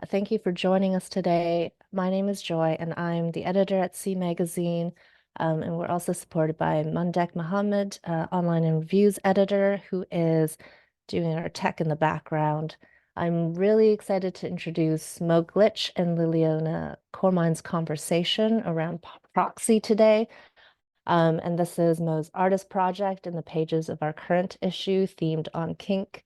Thank you for joining us today. My name is Joy, and I'm the editor at C Magazine. And we're also supported by Mundek Mohammed, online and reviews editor, who is doing our tech in the background. I'm really excited to introduce Mo Glitch and Liliona Quarmyne's conversation around proxy today. And this is Mo's artist project in the pages of our current issue themed on kink.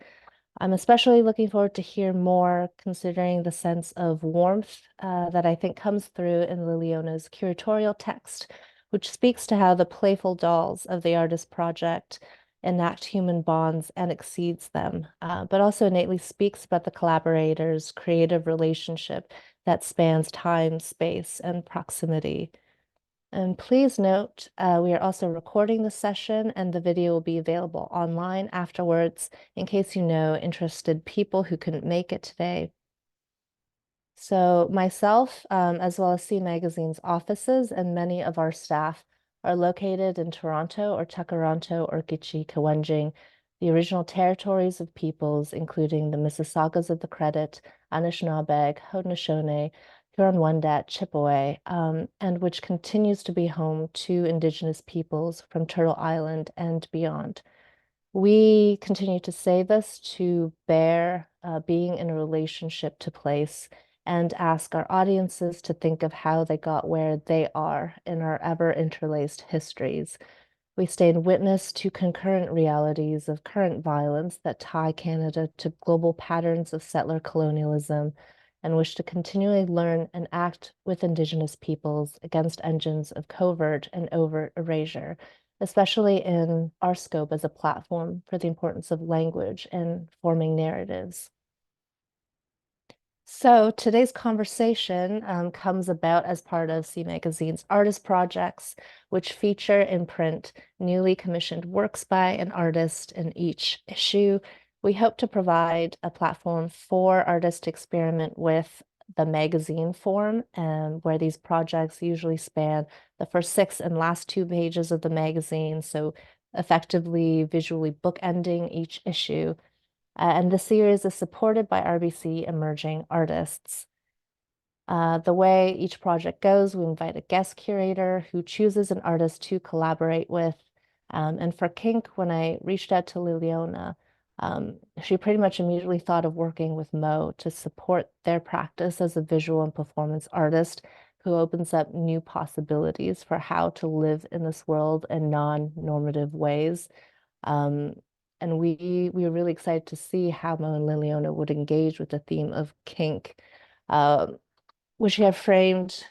I'm especially looking forward to hear more, considering the sense of warmth that I think comes through in Liliona's curatorial text, which speaks to how the playful dolls of the artist project enact human bonds and exceeds them, but also innately speaks about the collaborators' creative relationship that spans time, space, and proximity. And please note, we are also recording the session and the video will be available online afterwards in case you know interested people who couldn't make it today. So myself, as well as C Magazine's offices and many of our staff are located in Toronto or Takaranto or Kjipuktuk, the original territories of peoples, including the Mississaugas of the Credit, Anishinaabeg, Haudenosaunee, Huron-Wendat, Chippewa, and which continues to be home to Indigenous peoples from Turtle Island and beyond. We continue to say this to bear being in a relationship to place and ask our audiences to think of how they got where they are in our ever interlaced histories. We stay in witness to concurrent realities of current violence that tie Canada to global patterns of settler colonialism and wish to continually learn and act with Indigenous peoples against engines of covert and overt erasure, especially in our scope as a platform for the importance of language and forming narratives. So today's conversation comes about as part of C Magazine's artist projects, which feature in print newly commissioned works by an artist in each issue. We hope to provide a platform for artists to experiment with the magazine form, where these projects usually span the first 6 and last 2 pages of the magazine, so effectively visually bookending each issue. And the series is supported by RBC Emerging Artists. The way each project goes, we invite a guest curator who chooses an artist to collaborate with. And for kink, when I reached out to Liliona, she pretty much immediately thought of working with Mo to support their practice as a visual and performance artist who opens up new possibilities for how to live in this world in non-normative ways. And we were really excited to see how Mo and Liliona would engage with the theme of kink, which we have framed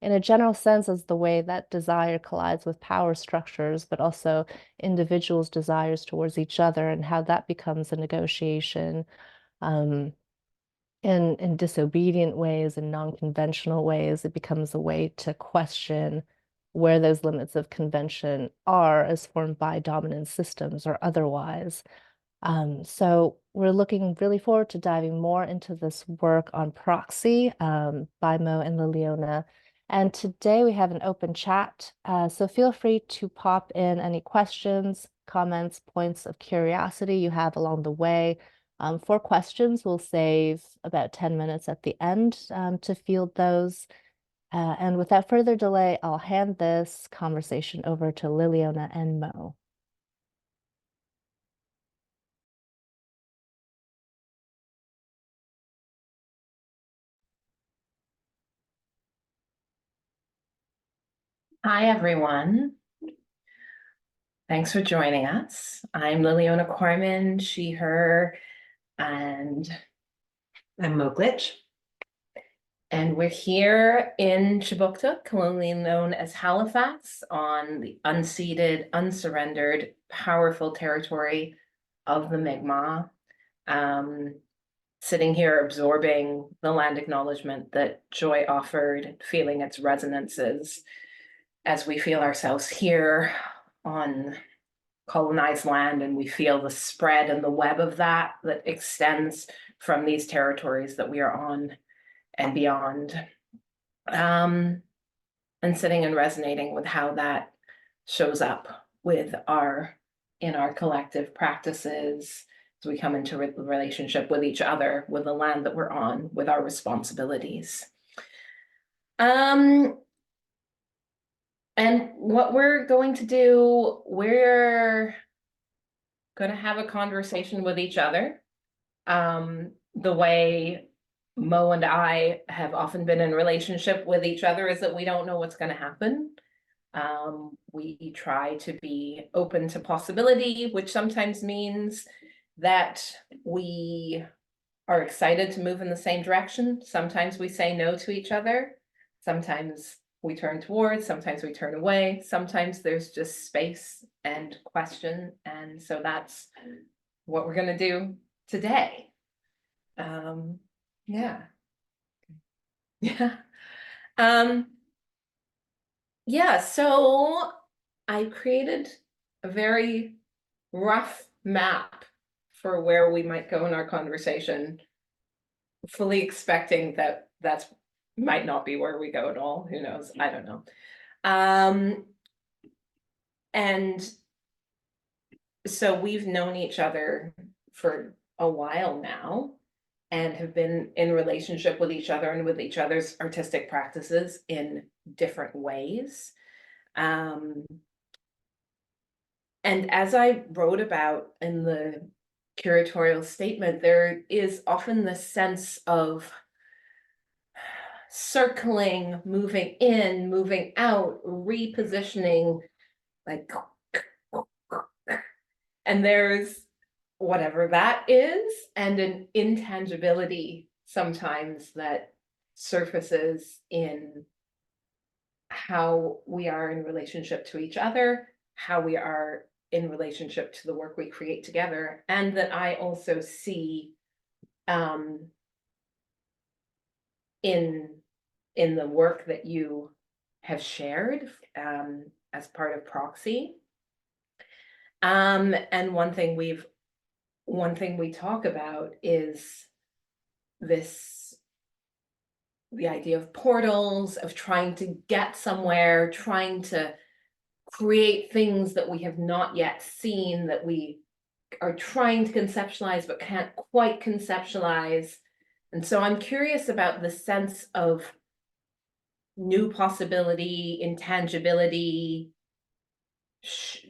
in a general sense as the way that desire collides with power structures, but also individuals' desires towards each other and how that becomes a negotiation in disobedient ways and non-conventional ways. It becomes a way to question where those limits of convention are as formed by dominant systems or otherwise. So we're looking really forward to diving more into this work on proxy by Mo and Liliona. And today we have an open chat, so feel free to pop in any questions, comments, points of curiosity you have along the way. For questions, we'll save about 10 minutes at the end to field those. And without further delay, I'll hand this conversation over to Liliona and Mo. Hi, everyone. Thanks for joining us. I'm Liliona Quarmyne, she, her, and I'm Mo Glitch. And we're here in Kjipuktuk, colonially known as Halifax, on the unceded, unsurrendered, powerful territory of the Mi'kmaq. Sitting here absorbing the land acknowledgement that Joy offered, feeling its resonances as we feel ourselves here on colonized land, and we feel the spread and the web of that extends from these territories that we are on and beyond. And sitting and resonating with how that shows up with in our collective practices, as we come into relationship with each other, with the land that we're on, with our responsibilities. And what we're going to do, we're going to have a conversation with each other. The way Mo and I have often been in relationship with each other is that we don't know what's going to happen. We try to be open to possibility, which sometimes means that we are excited to move in the same direction. Sometimes we say no to each other. Sometimes we turn towards, sometimes we turn away. Sometimes there's just space and question. And so that's what we're going to do today. Yeah. Yeah. Yeah, so I created a very rough map for where we might go in our conversation, fully expecting that that's might not be where we go at all. Who knows? I don't know. And so we've known each other for a while now and have been in relationship with each other and with each other's artistic practices in different ways. And as I wrote about in the curatorial statement, there is often this sense of circling, moving in, moving out, repositioning, like, and there's whatever that is, and an intangibility sometimes that surfaces in how we are in relationship to each other, how we are in relationship to the work we create together, and that I also see in the work that you have shared as part of Proxy. And one thing we talk about is the idea of portals, of trying to get somewhere, trying to create things that we have not yet seen, that we are trying to conceptualize but can't quite conceptualize. And so I'm curious about the sense of new possibility, intangibility,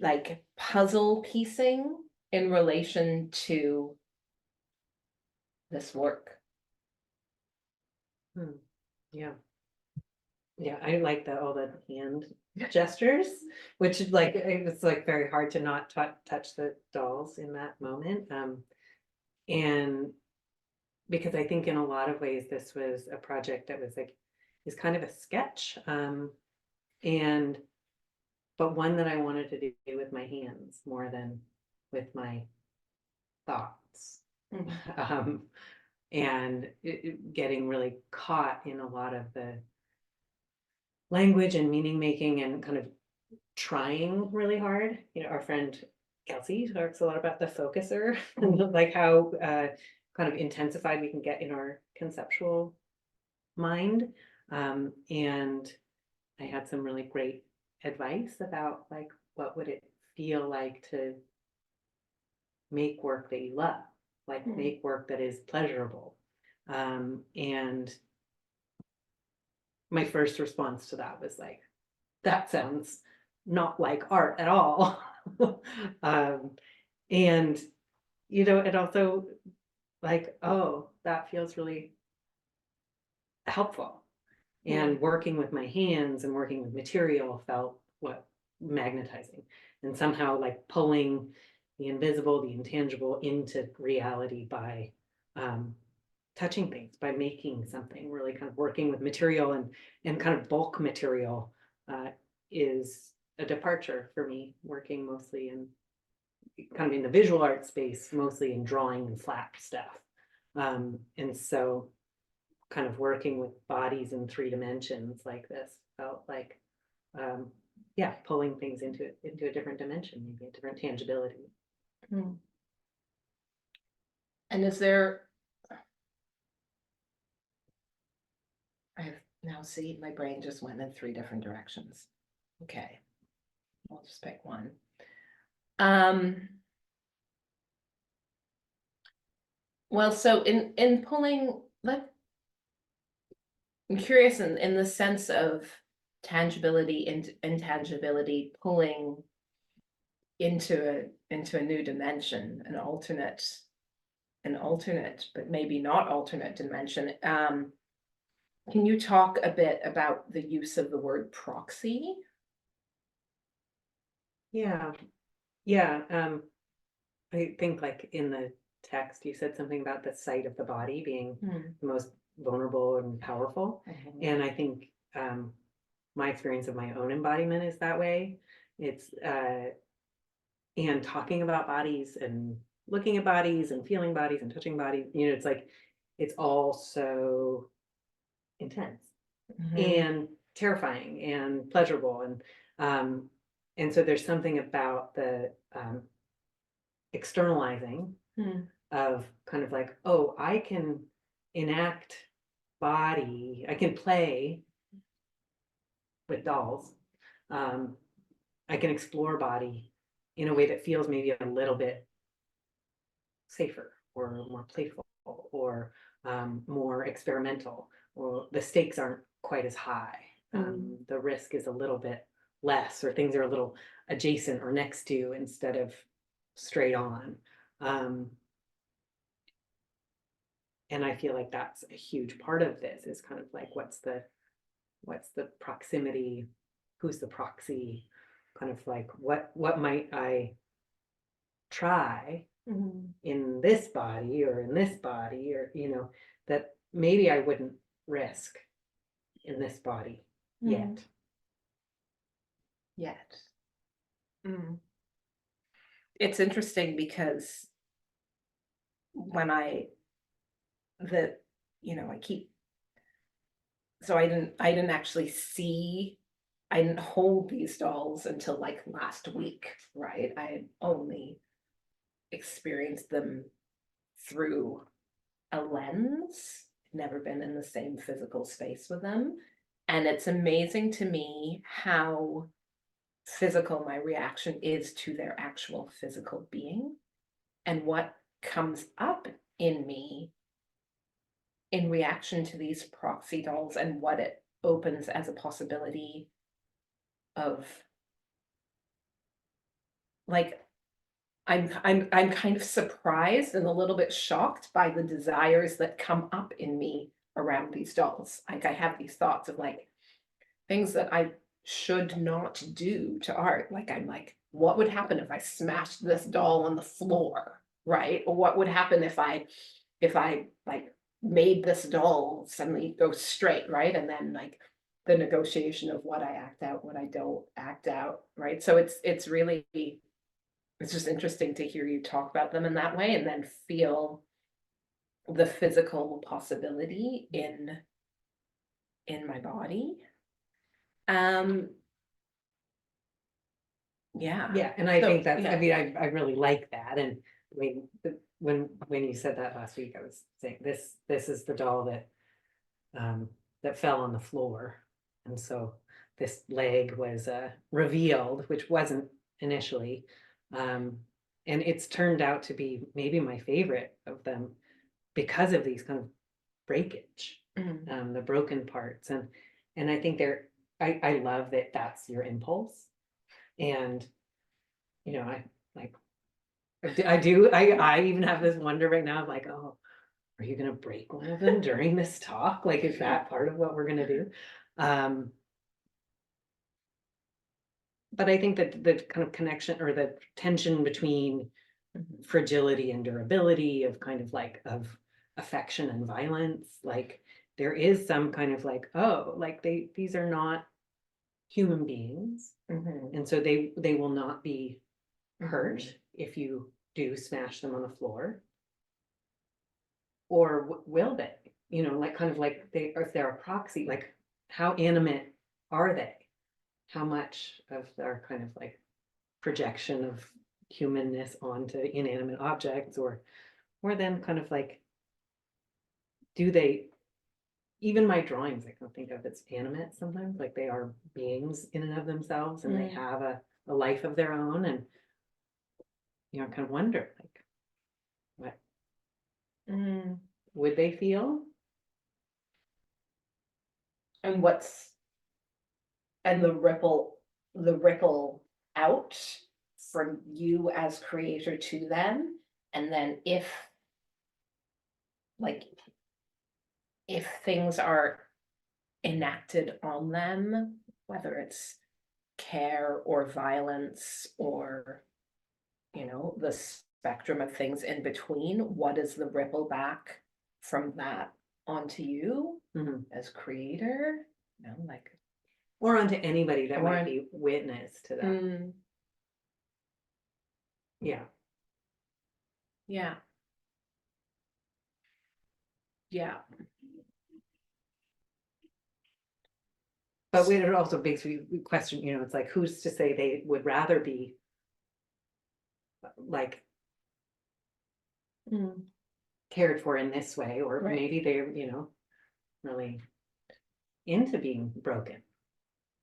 like puzzle piecing in relation to this work. Yeah. Yeah, I like all the hand gestures, which is like, it's like very hard to not touch the dolls in that moment. And because I think in a lot of ways, this was a project that was like, is kind of a sketch. But one that I wanted to do with my hands more than with my thoughts. And getting really caught in a lot of the language and meaning making and kind of trying really hard. You know, our friend Kelsey talks a lot about the focuser and like how kind of intensified we can get in our conceptual mind. And I had some really great advice about like, what would it feel like to make work that you love, like make work that is pleasurable. And my first response to that was like, that sounds not like art at all. And, you know, it also like, oh, that feels really helpful. And working with my hands and working with material felt magnetizing, and somehow like pulling the invisible, the intangible into reality by touching things, by making something, really kind of working with material and kind of bulk material is a departure for me, working mostly in kind of in the visual art space, mostly in drawing and flat stuff. And so kind of working with bodies in 3 dimensions like this felt like, yeah, pulling things into a different dimension, maybe a different tangibility. And is there, I have now see my brain just went in 3 different directions. Okay, I'll just pick one. Well, so in pulling, I'm curious in the sense of tangibility and intangibility, pulling into a new dimension, an alternate, but maybe not alternate dimension. Can you talk a bit about the use of the word proxy? Yeah, I think like in the text, you said something about the site of the body being the most vulnerable and powerful. And I think my experience of my own embodiment is that way. It's and talking about bodies and looking at bodies and feeling bodies and touching bodies, you know, it's like it's all so intense and terrifying and pleasurable, and so there's something about the externalizing of kind of like, oh, I can enact body, I can play with dolls, I can explore body in a way that feels maybe a little bit safer or more playful or more experimental, or the stakes aren't quite as high. The risk is a little bit less, or things are a little adjacent or next to instead of straight on. And I feel like that's a huge part of this, is kind of like what's the proximity, who's the proxy, kind of like what might I try in this body or in this body, or you know, that maybe I wouldn't risk in this body yet. It's interesting because when I keep, so I didn't actually see, I didn't hold these dolls until like last week, right? I had only experienced them through a lens, never been in the same physical space with them. And it's amazing to me how physical my reaction is to their actual physical being, and what comes up in me in reaction to these proxy dolls, and what it opens as a possibility of, like, I'm kind of surprised and a little bit shocked by the desires that come up in me around these dolls. Like, I have these thoughts of like things that I should not do to art. Like, I'm like, what would happen if I smashed this doll on the floor, right? Or what would happen if I like made this doll suddenly go straight, right? And then like the negotiation of what I act out, what I don't act out, right? So it's really, it's just interesting to hear you talk about them in that way, and then feel the physical possibility in my body. Yeah, and I think that's, I mean, I really like that. And I mean, when you said that last week, I was saying this is the doll that that fell on the floor, and so this leg was revealed, which wasn't initially, and it's turned out to be maybe my favorite of them because of these kind of breakage, the broken parts, and I think I love that that's your impulse. And you know, I even have this wonder right now of like, oh, are you gonna break one of them during this talk? Like, is that part of what we're gonna do? But I think that the kind of connection or the tension between fragility and durability, of kind of like of affection and violence, like there is some kind of like, oh, like these are not human beings, and so they will not be hurt if you do smash them on the floor, or will they, you know, like kind of like they, or if they're a proxy, like how animate are they, how much of their kind of like projection of humanness onto inanimate objects, or then kind of like, do they, even my drawings I can think of, it's animate sometimes, like they are beings in and of themselves, and they have a life of their own, and you know, kind of wonder like would they feel? And the ripple out from you as creator to them. And then if things are enacted on them, whether it's care or violence or, the spectrum of things in between, what is the ripple back from that onto you as creator? Or onto anybody that might be witness to that. Yeah. Yeah. Yeah. But it also makes me question, it's like, who's to say they would rather be like cared for in this way, or maybe they're, really into being broken.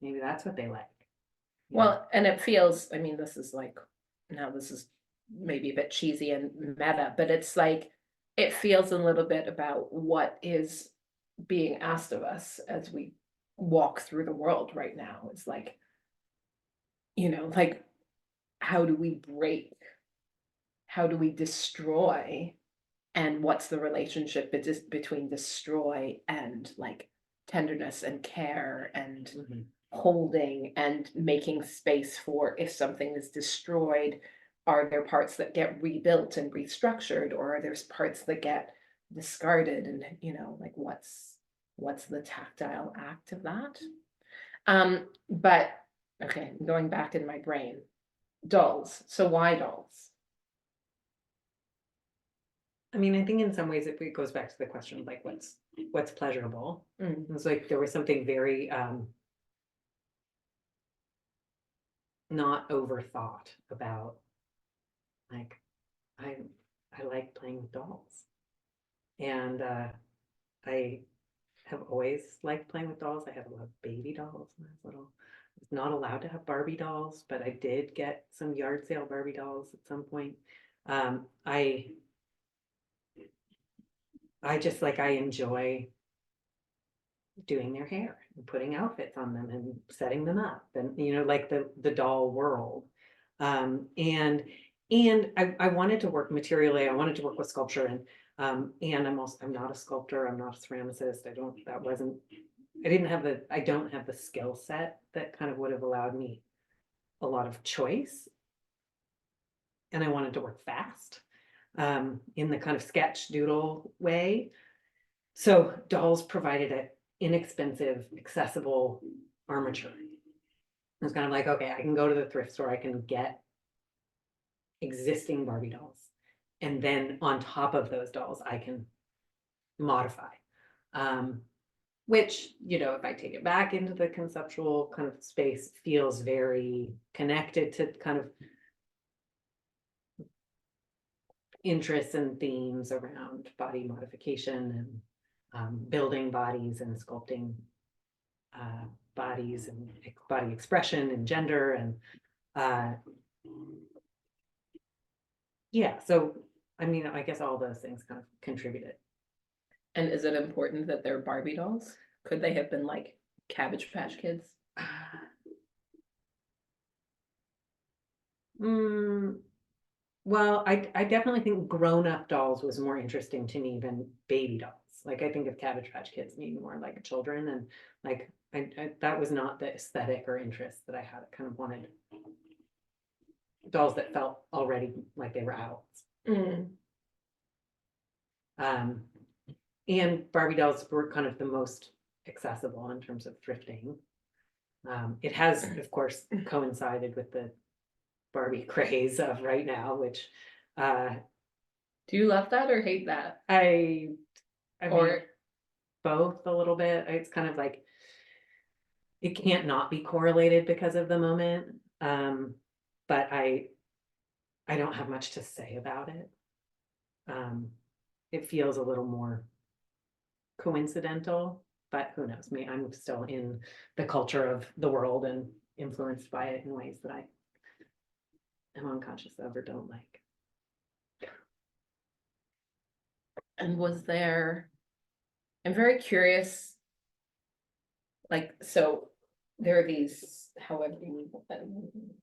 Maybe that's what they like. Well, and it feels, this is maybe a bit cheesy and meta, but it's like, it feels a little bit about what is being asked of us as we walk through the world right now. It's like, how do we break? How do we destroy? And what's the relationship between destroy and tenderness and care and holding and making space for, if something is destroyed, are there parts that get rebuilt and restructured, or are there parts that get discarded? And what's the tactile act of that? But okay, going back in my brain, dolls. So why dolls? I think in some ways it goes back to the question of what's pleasurable. It's like there was something very not overthought about, I like playing with dolls, and I have always liked playing with dolls. I had a lot of baby dolls when I was little. I was not allowed to have Barbie dolls, but I did get some yard sale Barbie dolls at some point. I just I enjoy doing their hair and putting outfits on them and setting them up, and the doll world. And I wanted to work materially. I wanted to work with sculpture, and I'm not a sculptor. I'm not a ceramicist. I don't have the skill set that kind of would have allowed me a lot of choice. And I wanted to work fast, in the kind of sketch doodle way. So dolls provided an inexpensive, accessible armature. It was kind of like, okay, I can go to the thrift store, I can get existing Barbie dolls, and then on top of those dolls, I can modify. Which, if I take it back into the conceptual kind of space, feels very connected to kind of interests and themes around body modification and building bodies and sculpting bodies and body expression and gender and yeah, so I guess all those things kind of contributed. And is it important that they're Barbie dolls? Could they have been Cabbage Patch Kids? Well, I definitely think grown-up dolls was more interesting to me than baby dolls. I think of Cabbage Patch Kids being more like children, and that was not the aesthetic or interest that I had. I kind of wanted dolls that felt already like they were adults. And Barbie dolls were kind of the most accessible in terms of thrifting. It has, of course, coincided with the Barbie craze of right now, which do you love that or hate that? I mean, both a little bit. It's kind of like it can't not be correlated because of the moment. But I don't have much to say about it. It feels a little more coincidental, but who knows? I'm still in the culture of the world and influenced by it in ways that I am unconscious of or don't like. And was there, I'm very curious, like, so there are these, however, many,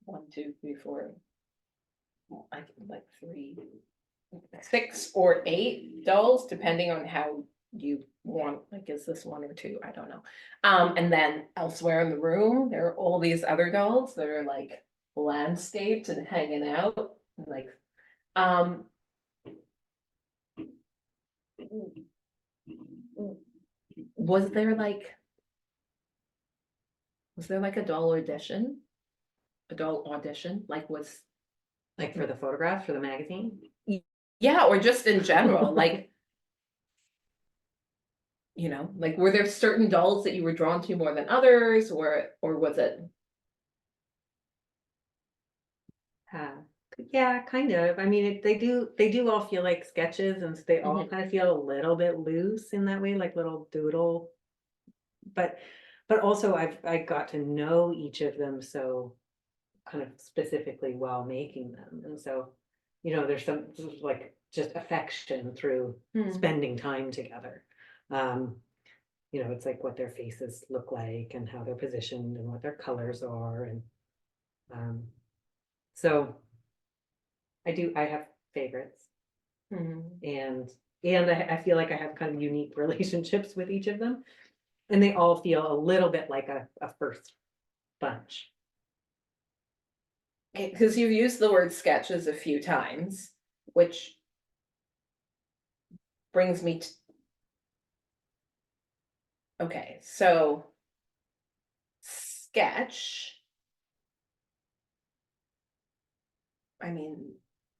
1, 2, 3, 4, I think like 3, 6 or 8 dolls, depending on how you want, like, is this 1 or 2? I don't know. And then elsewhere in the room, there are all these other dolls that are like landscaped and hanging out, and like, was there like a doll audition? A doll audition? Like was Like for the photographs for the magazine? yeah, or just in general, like, you know, like were there certain dolls that you were drawn to more than others, or was it? Yeah, kind of. I mean, they do all feel like sketches, and so they all kind of feel a little bit loose in that way, like little doodle. But also I got to know each of them so kind of specifically while making them, and so there's some like just affection through spending time together. It's like what their faces look like and how they're positioned and what their colors are, and so I have favorites, and I feel like I have kind of unique relationships with each of them, and they all feel a little bit like a first bunch. Because you've used the word sketches a few times, which brings me to, okay, so sketch, I mean,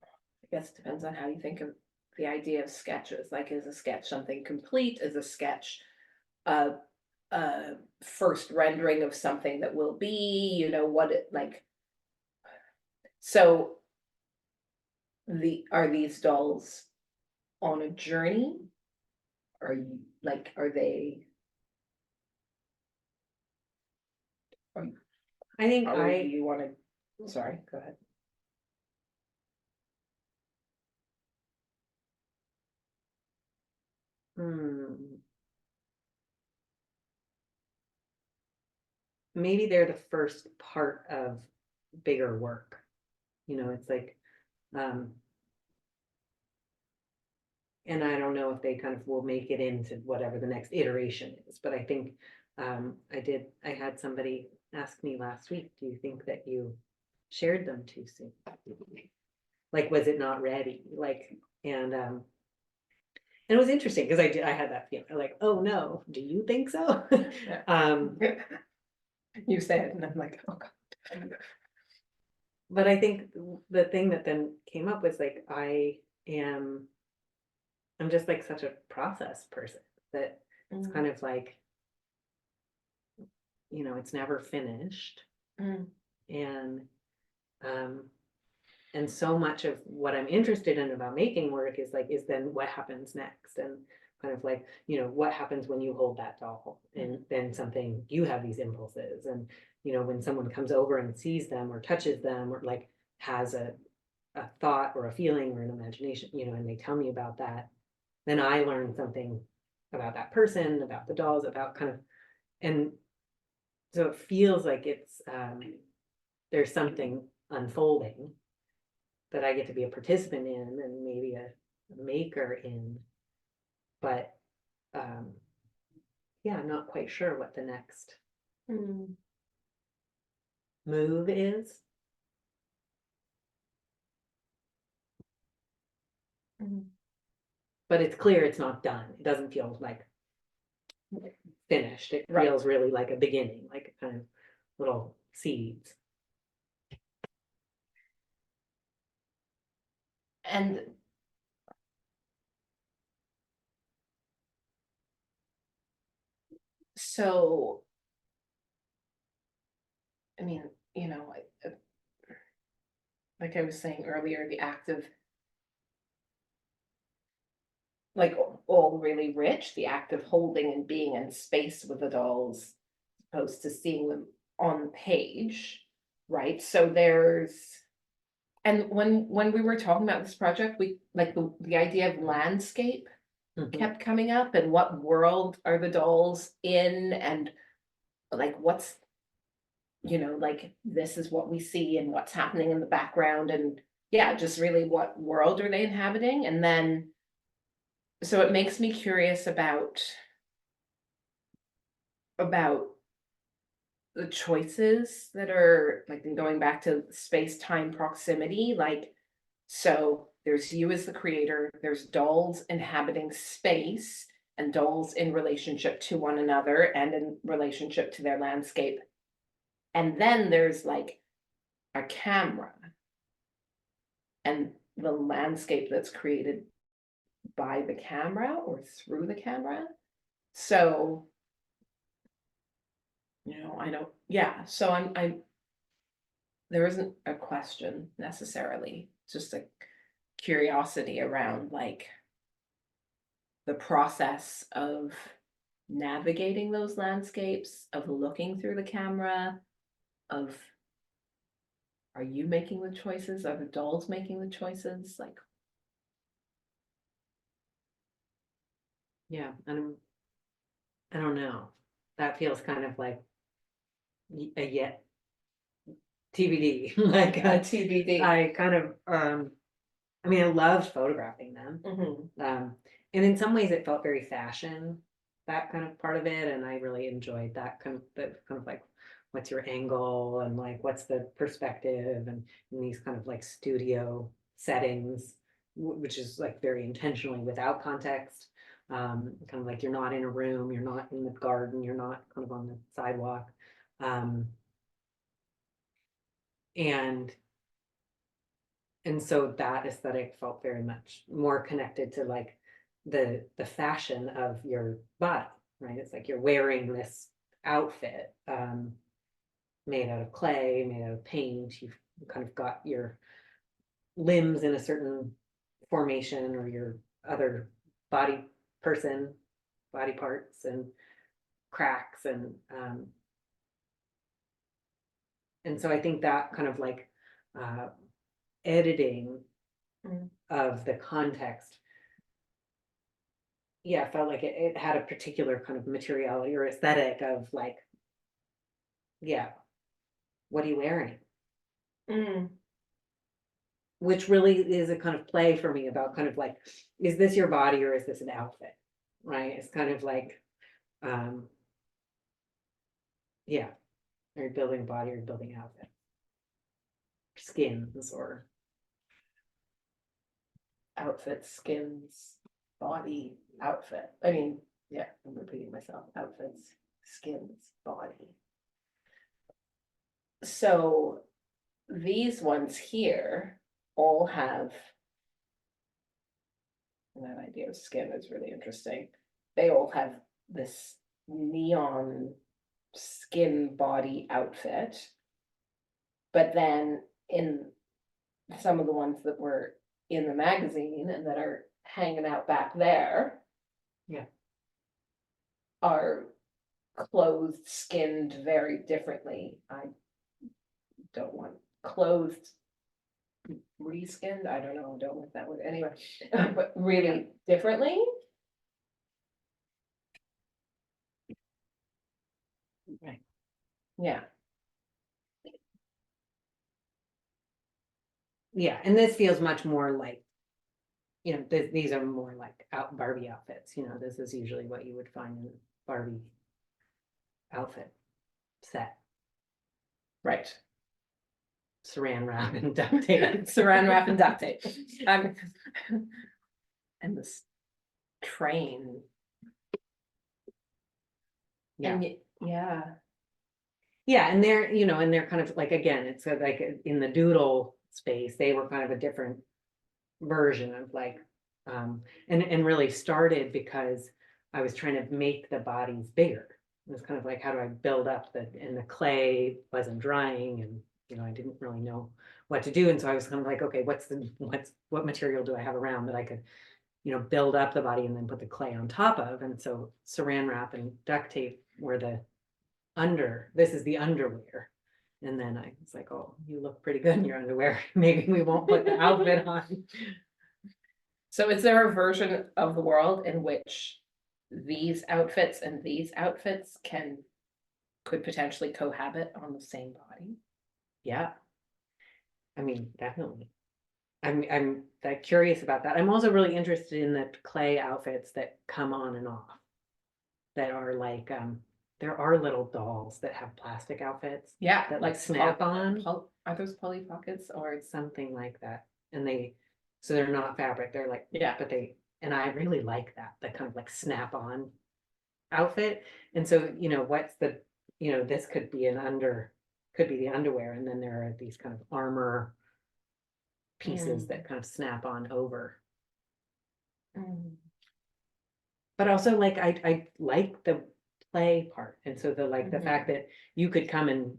I guess it depends on how you think of the idea of sketches. Like, is a sketch something complete? Is a sketch a first rendering of something that will be, what it like? So are these dolls on a journey? Are you like, are they? I think you want to, sorry, go ahead. Maybe they're the first part of bigger work. It's like, and I don't know if they kind of will make it into whatever the next iteration is, but I think I had somebody ask me last week, do you think that you shared them too soon? Like, was it not ready? Like, and it was interesting because I had that feeling like, oh no, do you think so? You said it, and I'm like, oh God. But I think the thing that then came up was like, I'm just like such a process person that it's kind of like, it's never finished. And so much of what I'm interested in about making work is then what happens next, and kind of like, what happens when you hold that doll, and then you have these impulses, and when someone comes over and sees them or touches them or like has a thought or a feeling or an imagination, and they tell me about that, then I learn something about that person, about the dolls, about kind of, and so it feels like it's there's something unfolding that I get to be a participant in and maybe a maker in, but yeah, I'm not quite sure what the next move is. But it's clear it's not done. It doesn't feel like finished. It feels really like a beginning, like kind of little seeds. And so, I mean, like I was saying earlier, the act of like all really rich, the act of holding and being in space with the dolls, opposed to seeing them on the page, right? So and when we were talking about this project, we like the idea of landscape kept coming up, and what world are the dolls in, and like what's, you know, like this is what we see and what's happening in the background, and yeah, just really what world are they inhabiting? And then so it makes me curious about the choices that are like going back to space-time proximity, like so there's you as the creator, there's dolls inhabiting space and dolls in relationship to one another and in relationship to their landscape. And then there's like a camera and the landscape that's created by the camera or through the camera. So, you know, I don't, yeah, so I'm, there isn't a question necessarily, just a curiosity around like the process of navigating those landscapes, of looking through the camera, of are you making the choices? Are the dolls making the choices? Like, Yeah, and I don't know. That feels kind of like a yet TBD. Like TBD. I kind of I mean, I loved photographing them. And in some ways it felt very fashion, that kind of part of it. And I really enjoyed that kind of like, what's your angle and like, what's the perspective and in these kind of like studio settings, which is like very intentionally without context. Kind of like you're not in a room, you're not in the garden, you're not kind of on the sidewalk. And so that aesthetic felt very much more connected to like the fashion of your body, right? It's like you're wearing this outfit made out of clay, made out of paint. You've kind of got your limbs in a certain formation or your other body parts and cracks and so I think that kind of like editing of the context, yeah, felt like it had a particular kind of materiality or aesthetic of like, yeah, what are you wearing? Which really is a kind of play for me about kind of like, is this your body or is this an outfit? Right? It's kind of like, yeah, are you building a body or you're building outfit? Skins or Outfit, skins, body, outfit. I mean, yeah, I'm repeating myself. Outfits, skins, body. So these ones here all have, and that idea of skin is really interesting. They all have this neon skin body outfit. But then in some of the ones that were in the magazine and that are hanging out back there, yeah, are clothed, skinned very differently. I don't want clothed, reskinned. I don't know. I don't like that word anyway, but really differently. right. Yeah. Yeah, and this feels much more like, you know, these are more like Barbie outfits. You know, this is usually what you would find in Barbie outfit set. Right. Saran wrap and duct tape. Saran wrap and duct tape. And this train. Yeah. And yeah. Yeah, and they're, you know, and they're kind of like, again, it's like in the doodle space, they were kind of a different version of like, and really started because I was trying to make the bodies bigger. It was kind of like, how do I build up and the clay wasn't drying and, you know, I didn't really know what to do. And so I was kind of like, okay, what material do I have around that I could, you know, build up the body and then put the clay on top of. And so saran wrap and duct tape were this is the underwear. And then I was like, oh, you look pretty good in your underwear. Maybe we won't put the outfit on. So is there a version of the world in which these outfits and these outfits could potentially cohabit on the same body? Yeah. I mean, definitely. I'm that curious about that. I'm also really interested in the clay outfits that come on and off. That are like, there are little dolls that have plastic outfits Yeah, that like snap on, Are those Polly Pockets or something like that. And so they're not fabric, they're like, yeah. but and I really like that, kind of like snap on outfit. And so, what's this could be could be the underwear. And then there are these kind of armor pieces that kind of snap on over. But also like, I like the play part. And so the fact that you could come and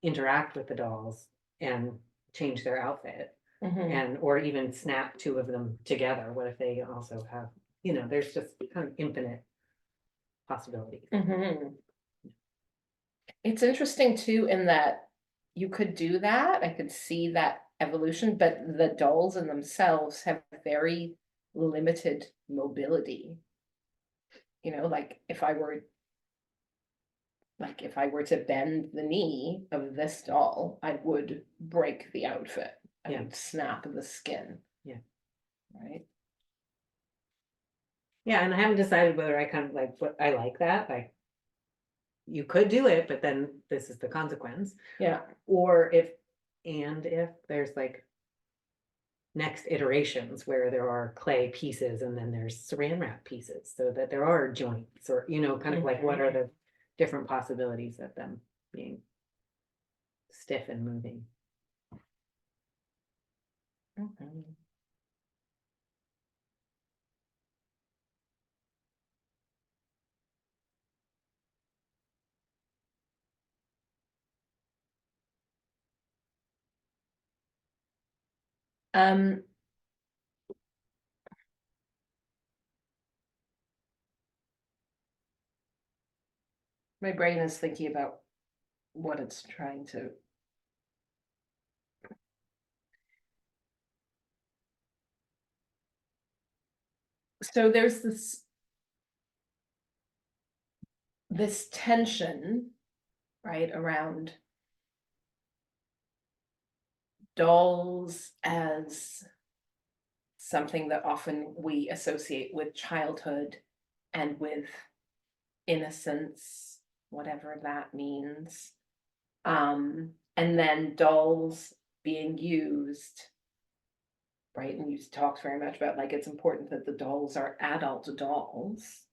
interact with the dolls and change their outfit or even snap two of them together. What if they also have, there's just kind of infinite possibilities. It's interesting too, in that you could do that. I could see that evolution, but the dolls in themselves have very limited mobility. Like if I were to bend the knee of this doll, I would break the outfit. I would snap the skin. Yeah. Right. Yeah, and I haven't decided whether I kind of like what I like that. Like you could do it, but then this is the consequence. Yeah. Or if there's like next iterations where there are clay pieces and then there's saran wrap pieces, so that there are joints or kind of like what are the different possibilities of them being stiff and moving. My brain is thinking about what it's trying to. So there's this tension, right, around dolls as something that often we associate with childhood and with innocence, whatever that means. And then dolls being used, right? And you talked very much about like it's important that the dolls are adult dolls,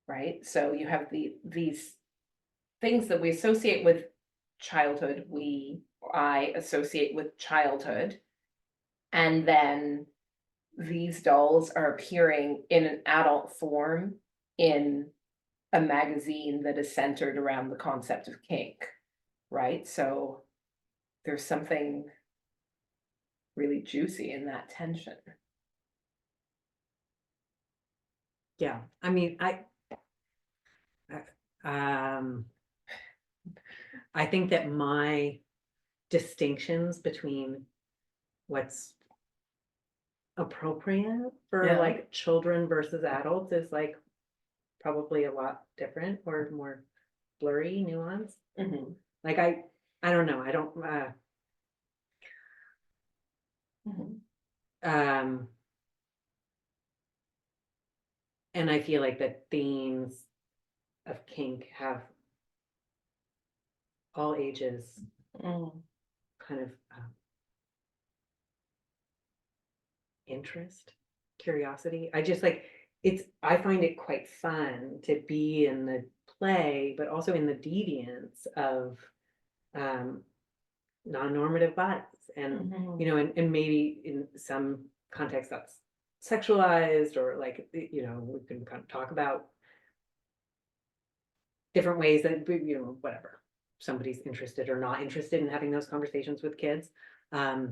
right? So you have these things that we associate with childhood, I associate with childhood, and then these dolls are appearing in an adult form in a magazine that is centered around the concept of kink, right? So there's something really juicy in that tension. Yeah, I mean, I think that my distinctions between what's appropriate for like children versus adults is like probably a lot different or more blurry, nuanced. Like I don't know. I don't and I feel like the themes of kink have all ages kind of interest, curiosity. I just like I find it quite fun to be in the play, but also in the deviance of non-normative bodies. And and maybe in some context that's sexualized, or like we can kind of talk about different ways that whatever somebody's interested or not interested in having those conversations with kids. But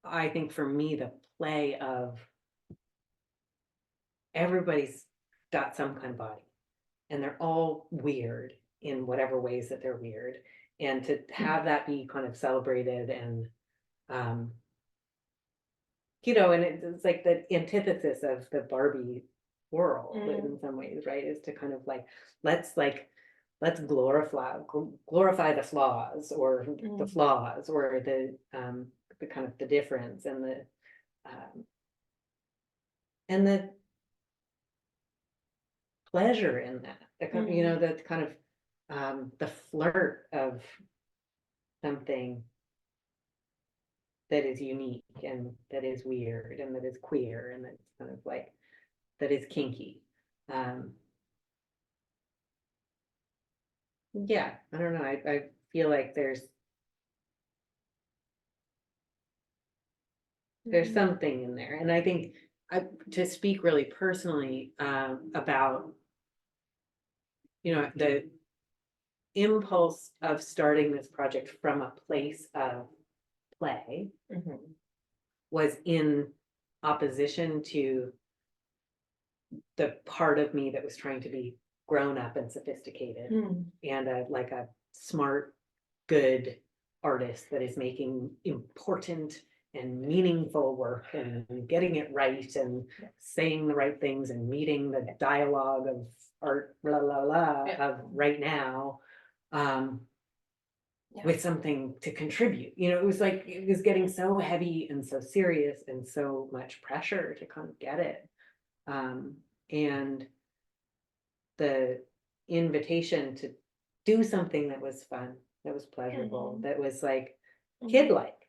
I think for me, the play of everybody's got some kind of body and they're all weird in whatever ways that they're weird, and to have that be kind of celebrated and you know, and it's like the antithesis of the Barbie world Mm. in some ways, right? Is to kind of let's glorify the flaws or the Mm. flaws or the kind of the difference and the pleasure in that, the kind, you know, the kind of the flirt of something that is unique and that is weird and that is queer and that's kind of like that is kinky. Yeah, I don't know. I feel like there's something in there, and I think to speak really personally about, you know, the impulse of starting this project from a place of play was in opposition to the part of me that was trying to be grown up and sophisticated and like a smart, good artist that is making important and meaningful work and getting it right and saying the right things and meeting the dialogue of art, blah, blah, blah, of right now. With something to contribute, you know, it was like, it was getting so heavy and so serious and so much pressure to kind of get it. And the invitation to do something that was fun, that was pleasurable, that was like kid-like,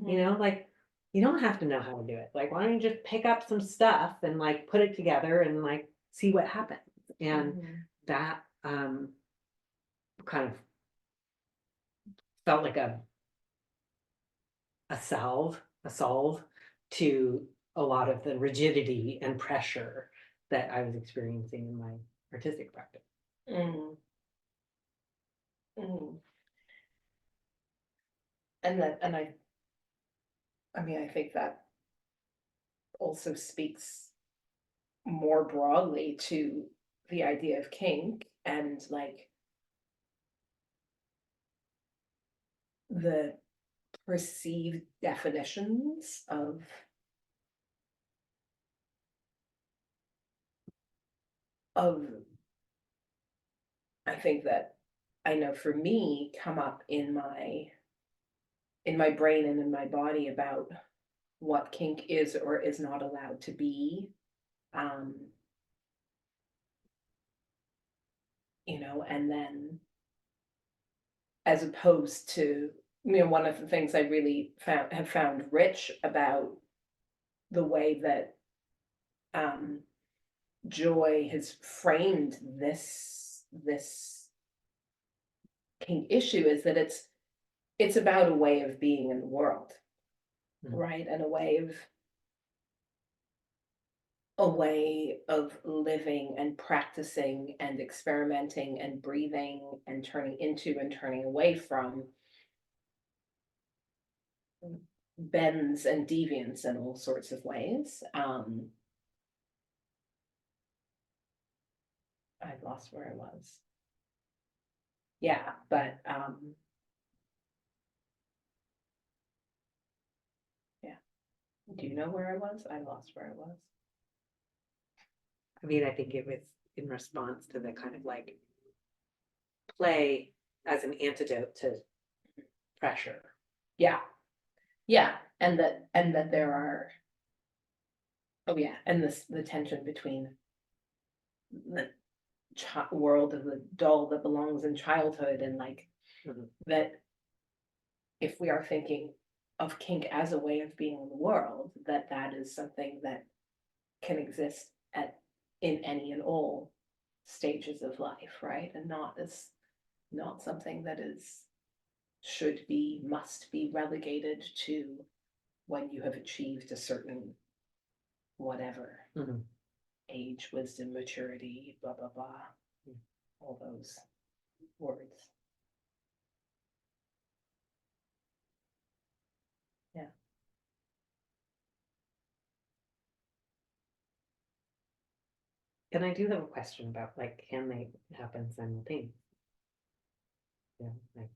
you know, like you don't have to know how to do it. Like, why don't you just pick up some stuff and like put it together and like see what happens? And that kind of felt like a solve to a lot of the rigidity and pressure that I was experiencing in my artistic practice. And I mean, I think that also speaks more broadly to the idea of kink and like the perceived definitions of I think that I know for me come up in my brain and in my body about what kink is or is not allowed to be. You know, and then as opposed to, you know, one of the things I really have found rich about the way that Joy has framed this kink issue is that it's about a way of being in the world, right? And a way of living and practicing and experimenting and breathing and turning into and turning away from bends and deviance in all sorts of ways. I lost where I was. Yeah, but yeah. Do you know where I was? I lost where I was. I mean, I think it was in response to the kind of like play as an antidote to pressure. Yeah. And that there are, and the tension between the world of the doll that belongs in childhood and like that if we are thinking of kink as a way of being in the world, that is something that can exist in any and all stages of life, right? And not something that must be relegated to when you have achieved a certain whatever age, wisdom, maturity, blah blah blah, all those words. Yeah. And I do have a question about like, can they happen simultaneously? Yeah, like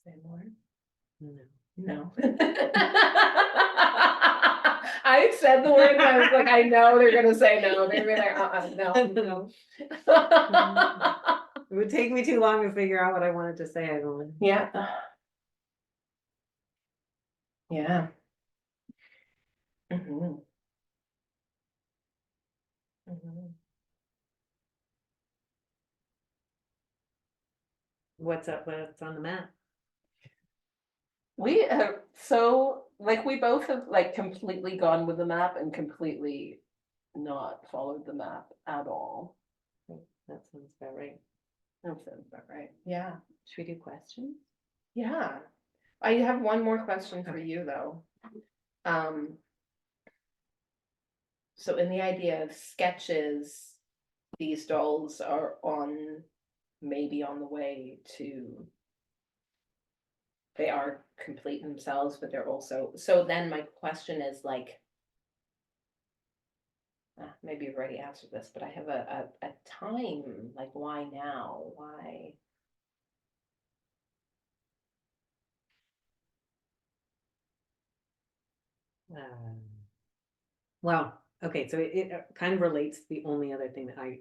Say more. No. No. I said the word and I was like, I know they're gonna say no. They're gonna be like, no. No. It would take me too long to figure out what I wanted to say. I don't. Yeah. Yeah. Mhm. Mhm. What's up? What's on the map? We have, so, like, we both have like completely gone with the map and completely not followed the map at all. That sounds about right. That sounds about right. Yeah. Should we do questions? Yeah. I have one more question for Okay. you though. So in the idea of sketches, these dolls are maybe on the way to, they are complete themselves, but they're also, so then my question is like, maybe you've already answered this, but I have a time, like why now? Why? Well, okay, so it kind of relates to the only other thing that I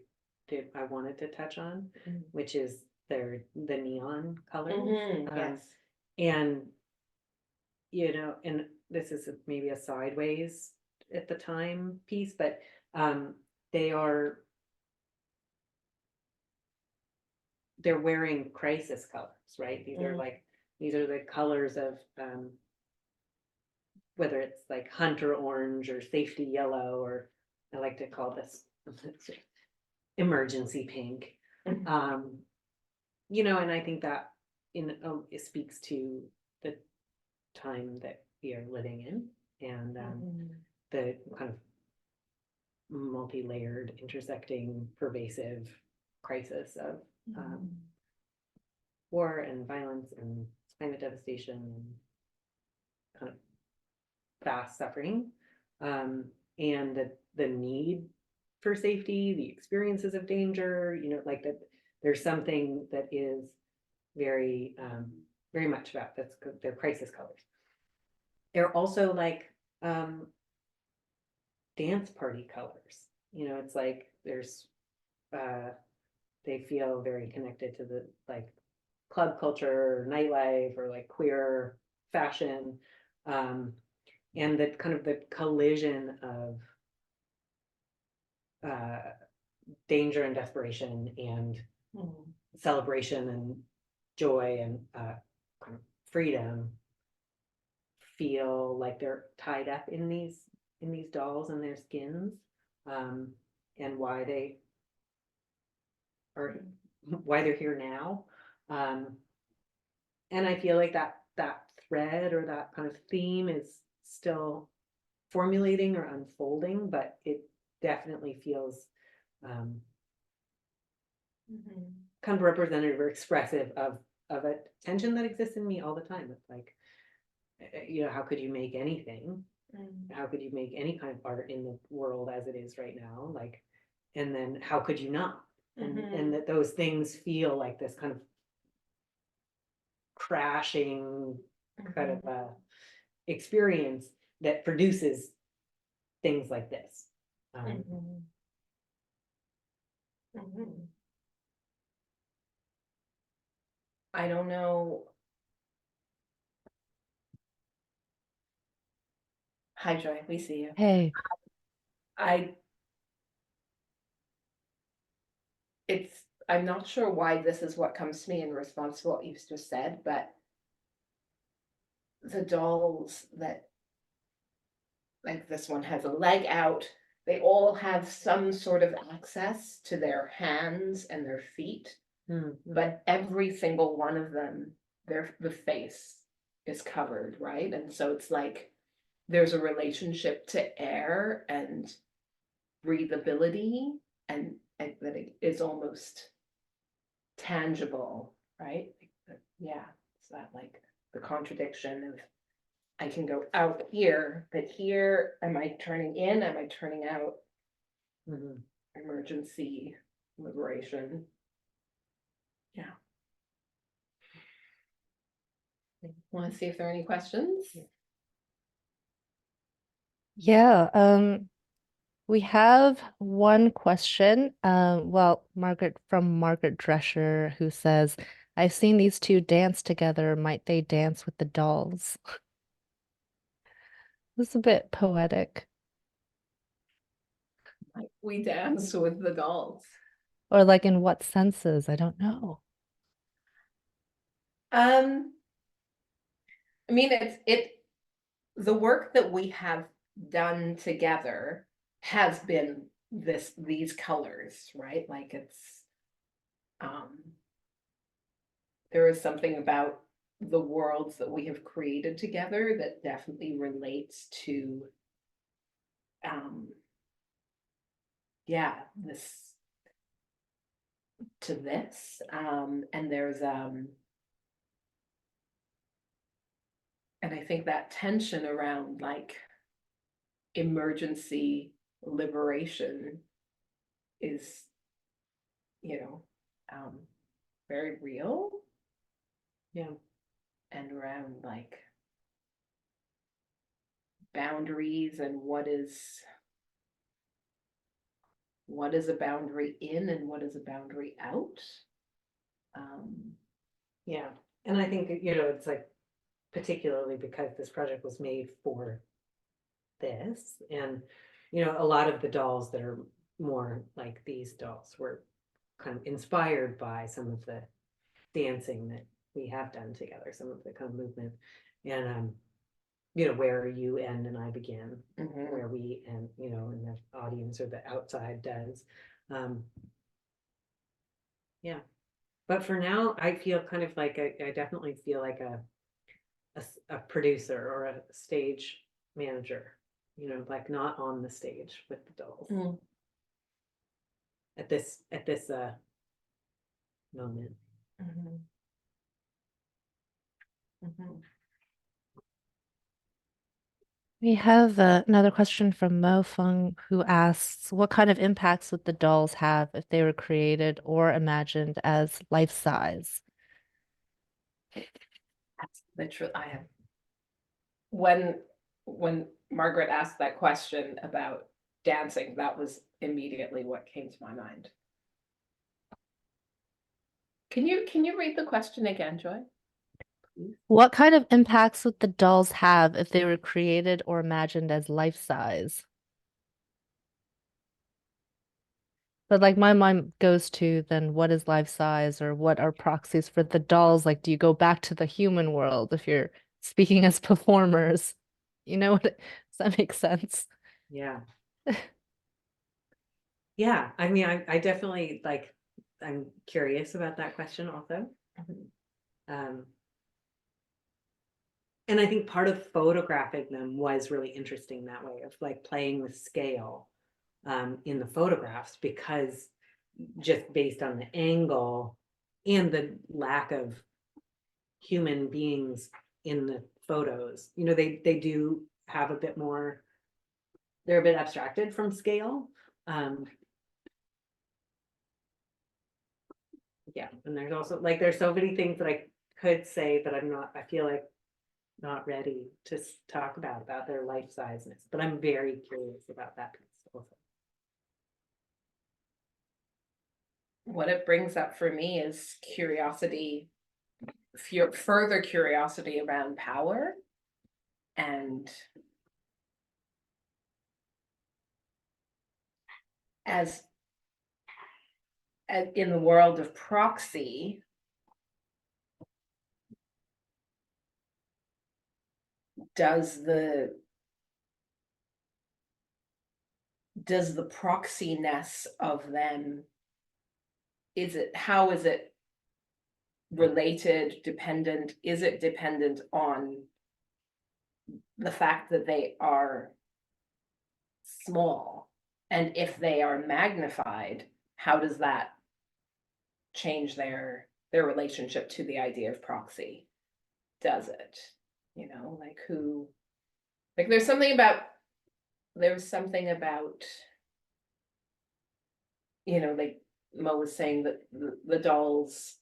wanted to touch on, which is the neon colors. Yes. And and this is maybe a sideways at the time piece, but they're wearing crisis colors, right? These are the colors of whether it's like hunter orange or safety yellow, or I like to call this emergency pink. And I think that it speaks to the time that we are living in, and the kind of multi-layered, intersecting, pervasive crisis of war and violence and climate devastation and kind of vast suffering, and the need for safety, the experiences of danger, like that there's something that is very very much about that's their crisis colors. They're also like dance party colors. It's like there's they feel very connected to the like club culture or nightlife or like queer fashion, and the kind of the collision of danger and desperation and celebration and joy and kind of freedom feel like they're tied up in these dolls and their skins, and why they're here now, and I feel like that thread or that kind of theme is still formulating or unfolding, but it definitely feels kind of representative or expressive of a tension that exists in me all the time. It's like, how could you make anything? How could you make any kind of art in the world as it is right now? Like, and then how could you not? And that those things feel like this kind of crashing kind of experience that produces things like this. I don't know. Hi, Joy. We see you. Hey. I'm not sure why this is what comes to me in response to what you've just said, but the dolls that, like this one has a leg out, they all have some sort of access to their hands and their feet, but every single one of them, the face is covered, right? And so it's like there's a relationship to air and breathability, and that it is almost tangible, right? Yeah, it's that like the contradiction of I can go out here, but here, am I turning in? Am I turning out? Emergency, liberation. Yeah. Want to see if there are any questions? Yeah, we have one question. Well, from Margaret Drescher, who says, I've seen these two dance together. Might they dance with the dolls? It's a bit poetic. Like we dance with the dolls. Or like in what senses? I don't know. I mean, the work that we have done together has been these colors, right? Like there is something about the worlds that we have created together that definitely relates to yeah, this. And there's and I think that tension around like emergency liberation is, you know, very real. Yeah. And around like boundaries and what is a boundary in and what is a boundary out. Yeah, and I think, it's like, particularly because this project was made for this, and, a lot of the dolls that are more like these dolls were kind of inspired by some of the dancing that we have done together, some of the kind of movement, and, where you end and I begin, where we end, and the audience or the outside does. Yeah. But for now, I feel kind of like I definitely feel like a producer or a stage manager, like not on the stage with the dolls at this moment. We have another question from Mo Fung, who asks, what kind of impacts would the dolls have if they were created or imagined as life size? That's literally I have when Margaret asked that question about dancing, that was immediately what came to my mind. Can you read the question again, Joy? What kind of impacts would the dolls have if they were created or imagined as life size? But like my mind goes to then what is life size or what are proxies for the dolls? Like, do you go back to the human world if you're speaking as performers? You know what? Does that make sense? Yeah. Yeah. I mean, I definitely I'm curious about that question also. And I think part of photographing them was really interesting that way, of like playing with scale in the photographs, because just based on the angle and the lack of human beings in the photos, they do have a bit more, they're a bit abstracted from scale. Yeah, and there's also there's so many things that I could say, but I feel like not ready to talk about their life sizeness, but I'm very curious about that piece also. What it brings up for me is curiosity, further curiosity around power, and as in the world of proxy, does the proxiness of them, how is it related, dependent? Is it dependent on the fact that they are small? And if they are magnified, how does that change their relationship to the idea of proxy? Does it? Like who, like there's something about, like Mo was saying, that the dolls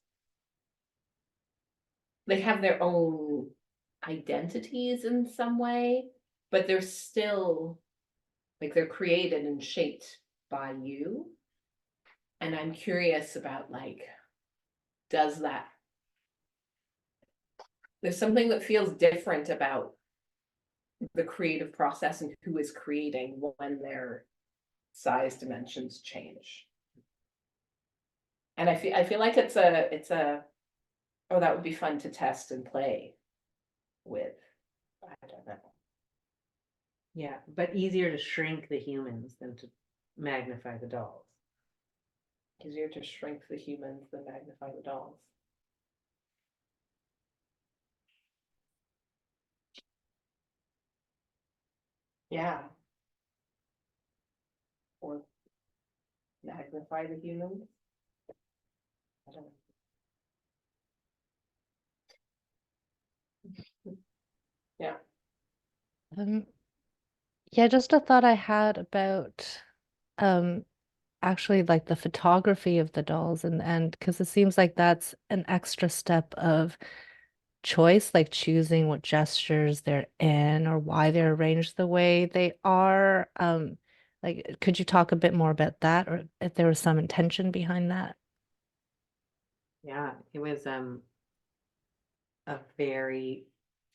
they have their own identities in some way, but they're still like they're created and shaped by you. And I'm curious about like, does that, there's something that feels different about the creative process and who is creating when their size dimensions change. And I feel like it's a oh, that would be fun to test and play with. I don't know. Yeah, but easier to shrink the humans than to magnify the dolls. Easier to shrink the humans than magnify the dolls. Yeah. Or magnify the humans. I don't know. Yeah. Yeah, just a thought I had about um actually like the photography of the dolls and because it seems like that's an extra step of choice, like choosing what gestures they're in or why they're arranged the way they are. Like, could you talk a bit more about that, or if there was some intention behind that? Yeah, it was a very,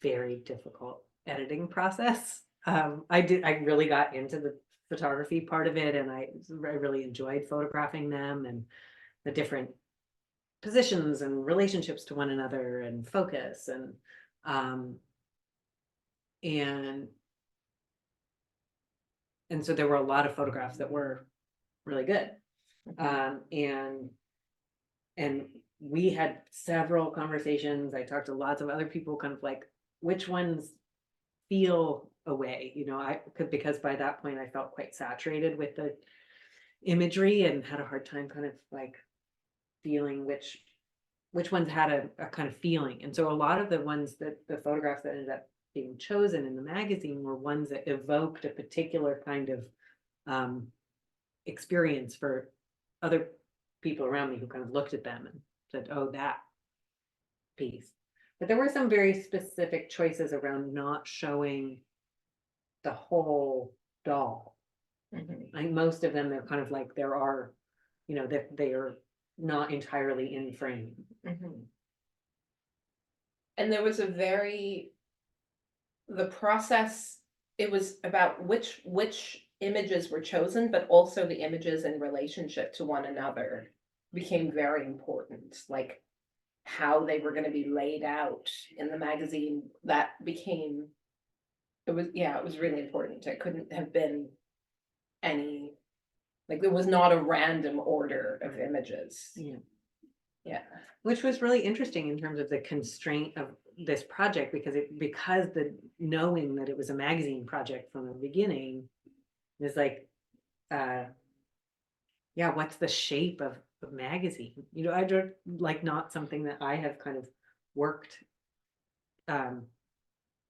very difficult editing process. I really got into the photography part of it, and I really enjoyed photographing them and the different positions and relationships to one another and focus um and and so there were a lot of photographs that were really good. And we had several conversations. I talked to lots of other people, kind of like which ones feel a way, because by that point I felt quite saturated with the imagery and had a hard time kind of like feeling which ones had a kind of feeling. And so a lot of the ones that the photographs that ended up being chosen in the magazine were ones that evoked a particular kind of experience for other people around me who kind of looked at them and said, oh, that piece. But there were some very specific choices around not showing the whole doll. I think most of them, they're kind of like there are, that they are not entirely in frame. And there was the process, it was about which images were chosen, but also the images in relationship to one another became very important. Like how they were going to be laid out in the magazine, that became, it was really important. It couldn't have been any, like there was not a random order of images. Yeah. Which was really interesting in terms of the constraint of this project, because the knowing that it was a magazine project from the beginning is like, what's the shape of a magazine? I don't like, not something that I have kind of worked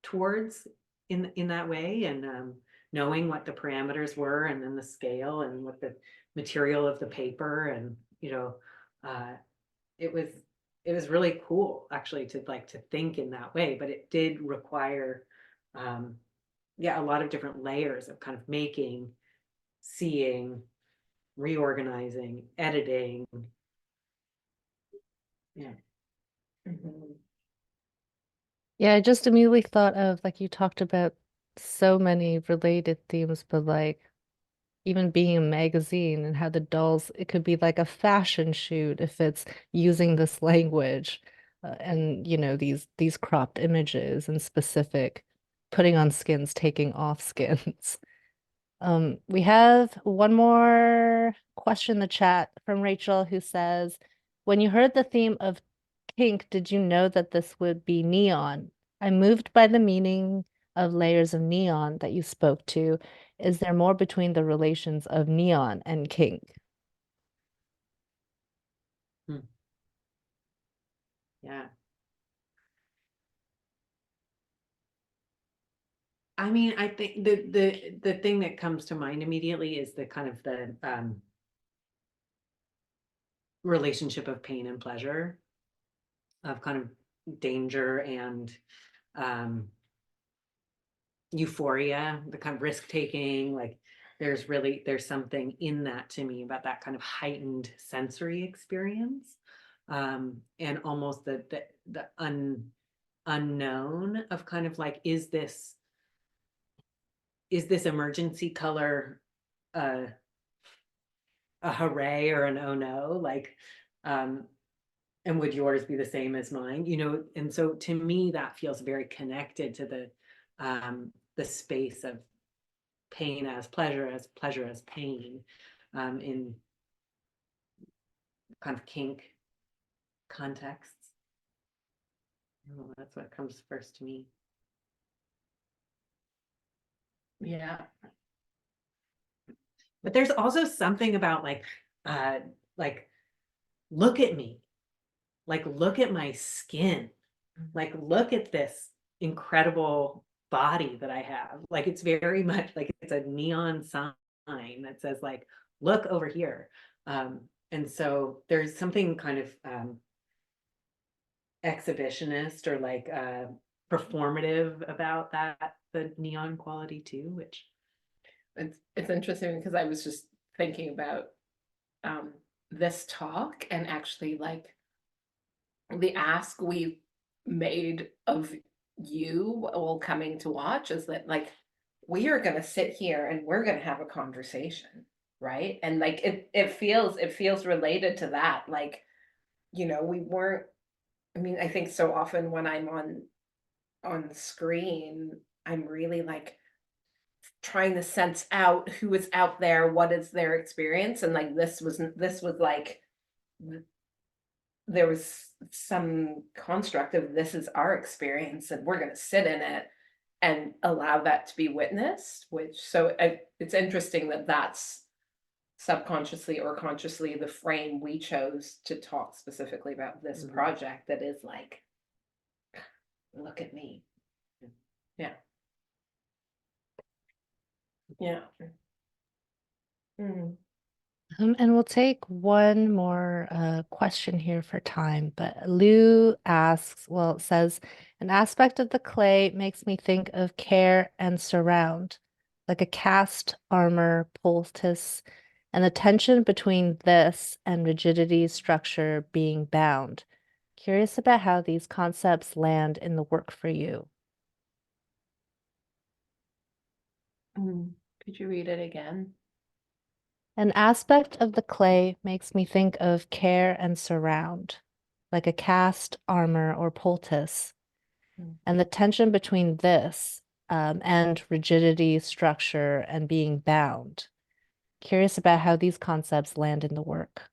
towards in that way, and knowing what the parameters were, and then the scale, and what the material of the paper, and it was really cool actually to think in that way, but it did require a lot of different layers of kind of making, seeing, reorganizing, editing. Yeah. Yeah, I just immediately thought of, like, you talked about so many related themes, but like even being a magazine and how the dolls, it could be like a fashion shoot if it's using this language, and these cropped images and specific putting on skins, taking off skins. We have one more question in the chat from Rachel, who says, when you heard the theme of kink, did you know that this would be neon? I'm moved by the meaning of layers of neon that you spoke to. Is there more between the relations of neon and kink? Yeah. I mean, I think the thing that comes to mind immediately is the kind of the relationship of pain and pleasure, of kind of danger and euphoria, the kind of risk taking, like there's something in that to me about that kind of heightened sensory experience, and almost the unknown of kind of like, is this emergency color a hooray or an oh no, like, and would yours be the same as mine, you know? And so to me that feels very connected to the space of pain as pleasure as pain, in kind of kink contexts. Oh, that's what comes first to me. Yeah. But there's also something about like look at me, like look at my skin, like look at this incredible body that I have. Like it's very much like it's a neon sign that says like, look over here. And so there's something kind of exhibitionist or like performative about that, the neon quality too, which it's interesting because I was just thinking about this talk and actually like the ask we made of you all coming to watch is that like we are going to sit here and we're going to have a conversation, right? And like it feels related to that, like, you know, we weren't, I mean, I think so often when I'm on screen I'm really like trying to sense out who is out there, what is their experience, and like this was like there was some construct of this is our experience and we're going to sit in it and allow that to be witnessed, which it's interesting that that's subconsciously or consciously the frame we chose to talk specifically about this project, that is like, look at me. Yeah. Yeah. Mm. And we'll take one more question here for time, but Lou asks, well, it says, an aspect of the clay makes me think of care and surround, like a cast armor poultice, and the tension between this and rigidity structure being bound. Curious about how these concepts land in the work for you. Could you read it again? An aspect of the clay makes me think of care and surround, like a cast armor or poultice, and the tension between this and rigidity, structure, and being bound. Curious about how these concepts land in the work.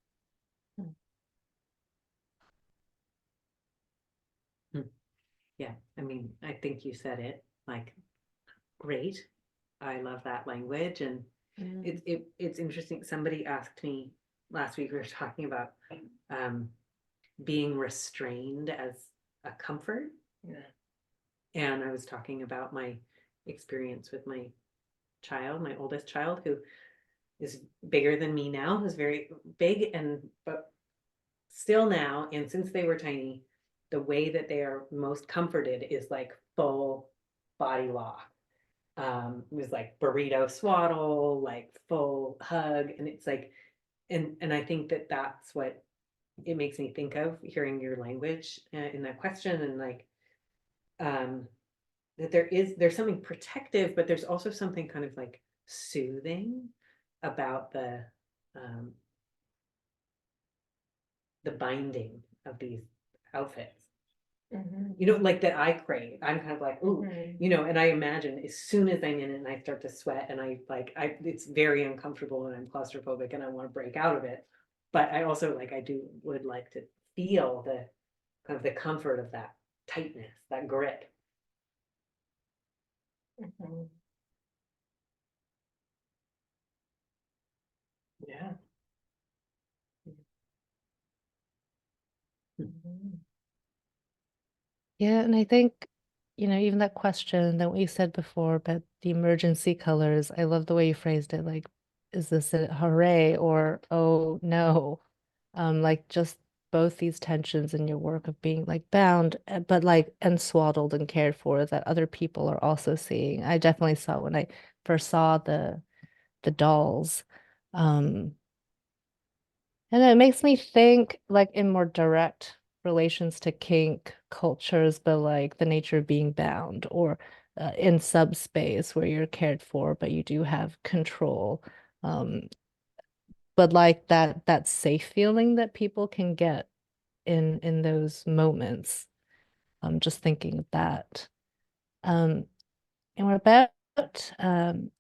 Yeah, I mean, I think you said it, like, great. I love that language. And it's interesting. Somebody asked me last week, we were talking about being restrained as a comfort. Yeah. And I was talking about my experience with my child, my oldest child, who is bigger than me now, who's very big, but still now, and since they were tiny, the way that they are most comforted is like full body lock. It was like burrito swaddle, like full hug, and it's like, and I think that that's what it makes me think of hearing your language in that question, and like that there's something protective, but there's also something kind of like soothing about the binding of these outfits. You know, like that I crave. I'm kind of like, ooh, you know, and I imagine as soon as I'm in it and I start to sweat and it's very uncomfortable and I'm claustrophobic and I want to break out of it. But I also would like to feel the kind of the comfort of that tightness, that grip. Yeah. Yeah, and I think, you know, even that question that we said before about the emergency colors, I love the way you phrased it, like, is this a hooray or oh no? Like just both these tensions in your work of being like bound, but like and swaddled and cared for that other people are also seeing. I definitely saw when I first saw the dolls. And it makes me think like in more direct relations to kink cultures, but like the nature of being bound or in subspace where you're cared for, but you do have control. Um, but like that safe feeling that people can get in those moments. I'm just thinking of that. Um, and we're about um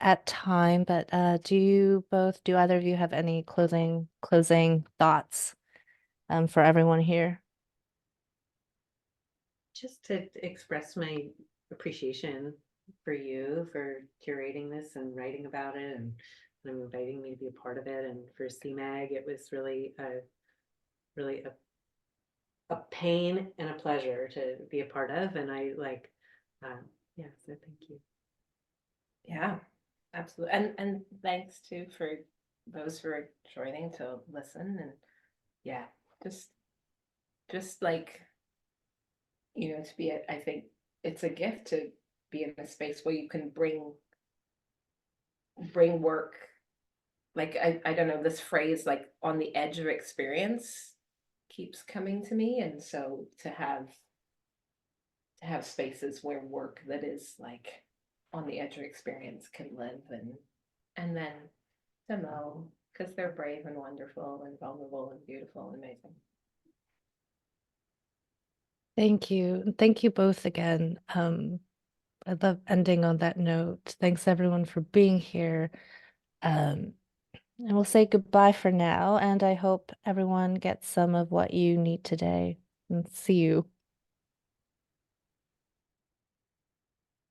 at time, but do either of you have any closing thoughts for everyone here? Just to express my appreciation for you for curating this and writing about it and inviting me to be a part of it. And for CMAG, it was really a pain and a pleasure to be a part of. And I like, yeah, so thank you. Yeah, absolutely. And thanks too for those who are joining to listen. And yeah, just like, to be I think it's a gift to be in a space where you can bring work. Like I don't know, this phrase like on the edge of experience keeps coming to me. And so to have spaces where work that is like on the edge of experience can live, and then to know because they're brave and wonderful and vulnerable and beautiful and amazing. Thank you. Thank you both again. I love ending on that note. Thanks everyone for being here. And we'll say goodbye for now, and I hope everyone gets some of what you need today. And see you.